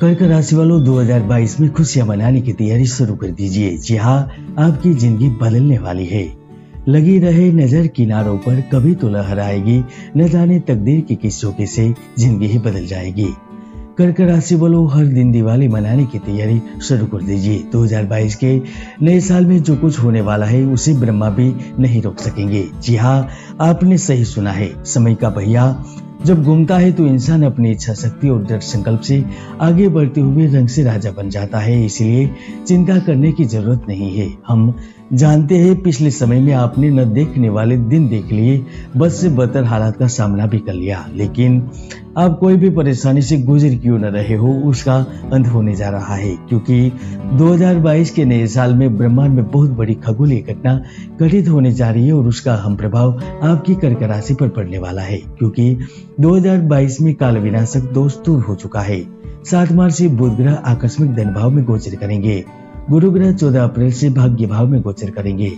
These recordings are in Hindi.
कर्क राशि वालों 2022 में खुशियां मनाने की तैयारी शुरू कर दीजिए। जी हाँ, आपकी जिंदगी बदलने वाली है। लगी रहे नजर किनारों पर, कभी तो लहर आएगी, न जाने तकदीर की किस झोंके से जिंदगी ही बदल जाएगी। कर्क राशि वालों हर दिन दिवाली मनाने की तैयारी शुरू कर दीजिए। 2022 के नए साल में जो कुछ होने वाला है उसे ब्रह्मा भी नहीं रोक सकेंगे। जी हाँ, आपने सही सुना है। समय का पहिया जब घूमता है तो इंसान अपनी इच्छा शक्ति और दृढ़ संकल्प से आगे बढ़ते हुए रंग से राजा बन जाता है। इसलिए चिंता करने की जरूरत नहीं है। हम जानते हैं पिछले समय में आपने न देखने वाले दिन देख लिए, बद से बदतर हालात का सामना भी कर लिया, लेकिन आप कोई भी परेशानी से गुजर क्यों न रहे हो, उसका अंत होने जा रहा है। क्योंकि 2022 के नए साल में ब्रह्मांड में बहुत बड़ी खगोलीय घटना घटित होने जा रही है और उसका अहम प्रभाव आपकी कर्क राशि पर पड़ने वाला है। क्योंकि 2022 में काल विनाशक दोष दूर हो चुका है। 7 मार्च से बुध ग्रह आकस्मिक धन भाव में गोचर करेंगे। गुरु ग्रह 14 अप्रैल से भाग्य भाव में गोचर करेंगे,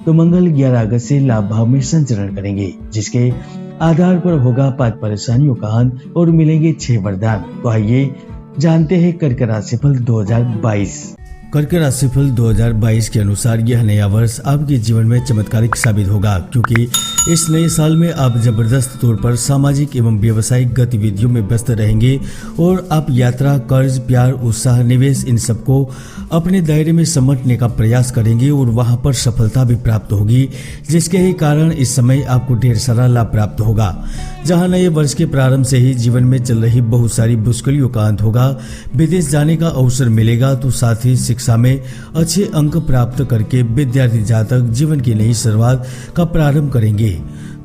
तो मंगल 11 अगस्त से लाभ भाव में संचरण करेंगे, जिसके आधार पर होगा 5 परेशानियों का अंत और मिलेंगे 6 वरदान। तो आइए जानते हैं कर्क राशिफल 2022। कर्क राशिफल 2022 के अनुसार यह नया वर्ष आपके जीवन में चमत्कारिक साबित होगा, क्योंकि इस नए साल में आप जबरदस्त तौर पर सामाजिक एवं व्यवसायिक गतिविधियों में व्यस्त रहेंगे और आप यात्रा, कर्ज, प्यार, उत्साह, निवेश इन सबको अपने दायरे में समेटने का प्रयास करेंगे और वहां पर सफलता भी प्राप्त होगी, जिसके ही कारण इस समय आपको ढेर सारा लाभ प्राप्त होगा। जहां नए वर्ष के प्रारंभ से ही जीवन में चल रही बहुत सारी मुश्किलों का अंत होगा। विदेश जाने का अवसर मिलेगा, तो साथ ही शिक्षा में अच्छे अंक प्राप्त करके विद्यार्थी जातक जीवन की नई शुरुआत का प्रारंभ करेंगे।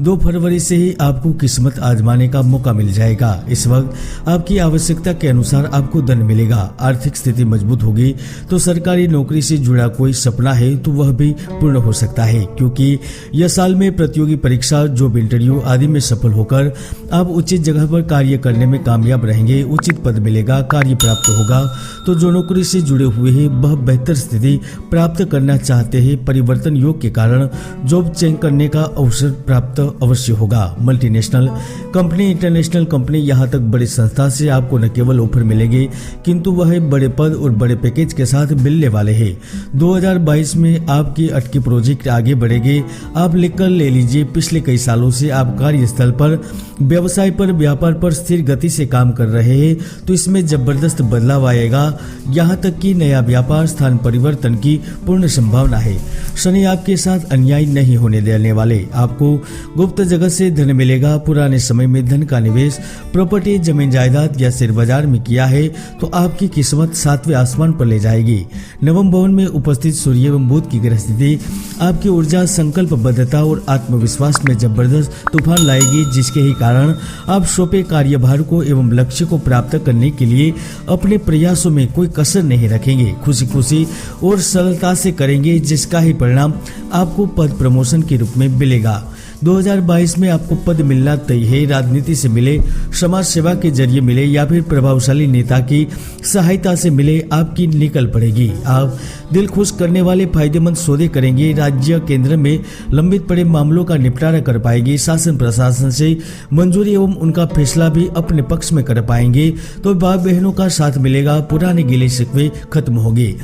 2 फरवरी से ही आपको किस्मत आजमाने का मौका मिल जाएगा। इस वक्त आपकी आवश्यकता के अनुसार आपको धन मिलेगा, आर्थिक स्थिति मजबूत होगी, तो सरकारी नौकरी से जुड़ा कोई सपना है तो वह भी पूर्ण हो सकता है। क्योंकि यह साल में प्रतियोगी परीक्षा, जॉब इंटरव्यू आदि में सफल होकर आप उचित जगह पर कार्य करने में कामयाब रहेंगे, उचित पद मिलेगा, कार्य प्राप्त होगा। तो जो नौकरी से जुड़े हुए हैं वह बेहतर स्थिति प्राप्त करना चाहते हैं। परिवर्तन योग के कारण जॉब चेंज करने का अवसर प्राप्त अवश्य होगा। मल्टीनेशनल कंपनी, इंटरनेशनल कंपनी, यहाँ तक बड़ी संस्था से आपको न केवल ऑफर मिलेंगे, किंतु वह बड़े पद और बड़े पैकेज के साथ मिलने वाले हैं। 2022 में आपकी अटकी प्रोजेक्ट आगे बढ़ेंगे। आप लिखकर ले लीजिए, पिछले कई सालों से आप कार्यस्थल पर, व्यवसाय पर, व्यापार पर स्थिर गति से काम कर रहे हैं, तो इसमें जबरदस्त बदलाव आएगा। यहाँ तक कि नया व्यापार स्थान परिवर्तन की पूर्ण संभावना है। शनि आपके साथ अन्याय नहीं होने देने वाले। आपको गुप्त जगत से धन मिलेगा। पुराने समय में धन का निवेश प्रॉपर्टी, जमीन जायदाद या शेयर बाजार में किया है तो आपकी किस्मत 7वें आसमान पर ले जाएगी। नवम भवन में उपस्थित सूर्य एवं बुध की ग्रह स्थिति आपकी ऊर्जा, संकल्पबद्धता और आत्मविश्वास में जबरदस्त तूफान लाएगी, जिसके ही कारण आप सौंपे कार्यभार को एवं लक्ष्य को प्राप्त करने के लिए अपने प्रयासों में कोई कसर नहीं रखेंगे। खुशी खुशी और सरलता से करेंगे, जिसका ही परिणाम आपको पद प्रमोशन के रूप में मिलेगा। 2022 में आपको पद मिलना तय है। राजनीति से मिले, समाज सेवा के जरिए मिले या फिर प्रभावशाली नेता की सहायता से मिले, आपकी निकल पड़ेगी। आप दिल खुश करने वाले फायदेमंद सौदे करेंगे। राज्य केंद्र में लंबित पड़े मामलों का निपटारा कर पाएंगे। शासन प्रशासन से मंजूरी एवं उनका फैसला भी अपने पक्ष में कर पाएंगे, तो भाई बहनों का साथ मिलेगा। पुराने गिले शिकवे खत्म होंगे।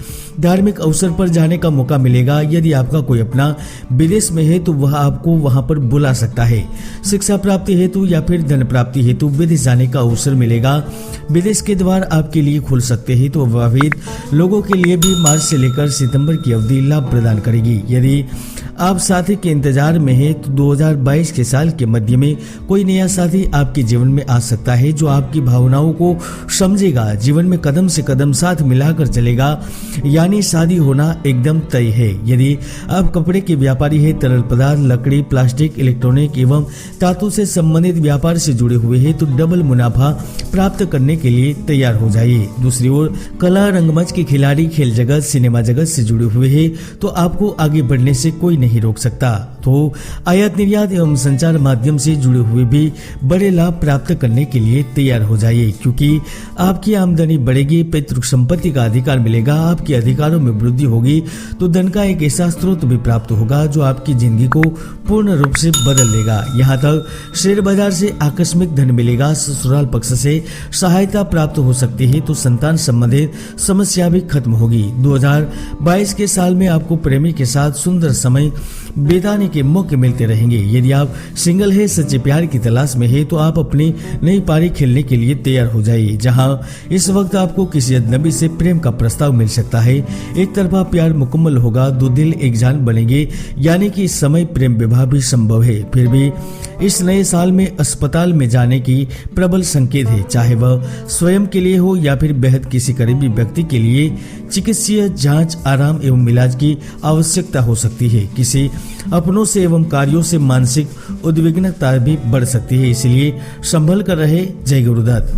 धार्मिक अवसर पर जाने का मौका मिलेगा। यदि आपका कोई अपना विदेश में है तो वह आपको वहां पर बुला सकता है। शिक्षा प्राप्ति हेतु या फिर धन प्राप्ति हेतु विदेश जाने का अवसर मिलेगा। विदेश के द्वार आपके लिए खुल सकते हैं, तो विवाहित लोगों के लिए भी मार्च से लेकर सितंबर की अवधि लाभ प्रदान करेगी। यदि आप साथी के इंतजार में हैं तो 2022 के साल के मध्य में कोई नया साथी आपके जीवन में आ सकता है, जो आपकी भावनाओं को समझेगा, जीवन में कदम से कदम साथ मिलाकर चलेगा, यानी शादी होना एकदम तय है। यदि आप कपड़े के व्यापारी हैं, तरल पदार्थ, लकड़ी, प्लास्टिक, इलेक्ट्रॉनिक एवं धातु से संबंधित व्यापार से जुड़े हुए हैं, तो डबल मुनाफा प्राप्त करने के लिए तैयार हो जाइए। दूसरी ओर कला, रंगमंच के खिलाड़ी, खेल जगत, सिनेमा जगत से जुड़े हुए हैं, तो आपको आगे बढ़ने से कोई नहीं रोक सकता। तो आयात निर्यात एवं संचार माध्यम से जुड़े हुए भी बड़े लाभ प्राप्त करने के लिए तैयार हो जाइए, क्योंकि आपकी आमदनी बढ़ेगी। पैतृक संपत्ति का अधिकार मिलेगा। आपके अधिकारों में वृद्धि होगी, तो धन का एक ऐसा स्रोत भी प्राप्त होगा जो आपकी जिंदगी को पूर्ण रूप से बदल देगा। यहाँ तक शेयर बाजार से आकस्मिक धन मिलेगा। ससुराल पक्ष से सहायता प्राप्त हो सकती है, तो संतान संबंधित समस्या भी खत्म होगी। 2022 के साल में आपको प्रेमी के साथ सुंदर समय बिताने के मौके मिलते रहेंगे। यदि आप सिंगल है, सच्चे प्यार की तलाश में है, तो आप अपनी नई पारी खेलने के लिए तैयार हो जाइए। जहां इस वक्त आपको किसी अजनबी से प्रेम का प्रस्ताव मिल सकता है। एक तरफा प्यार मुकम्मल होगा, दो दिल एक जान बनेंगे, यानी कि इस समय प्रेम विवाह भी संभव है। फिर भी इस नए साल में अस्पताल में जाने की प्रबल संकेत है, चाहे वह स्वयं के लिए हो या फिर बेहद किसी करीबी व्यक्ति के लिए। चिकित्सीय जांच, आराम एवं इलाज की आवश्यकता हो सकती है। किसी अपनों से एवं कार्यों से मानसिक उद्विग्नता भी बढ़ सकती है, इसलिए संभल कर रहे। जय गुरुदत्त।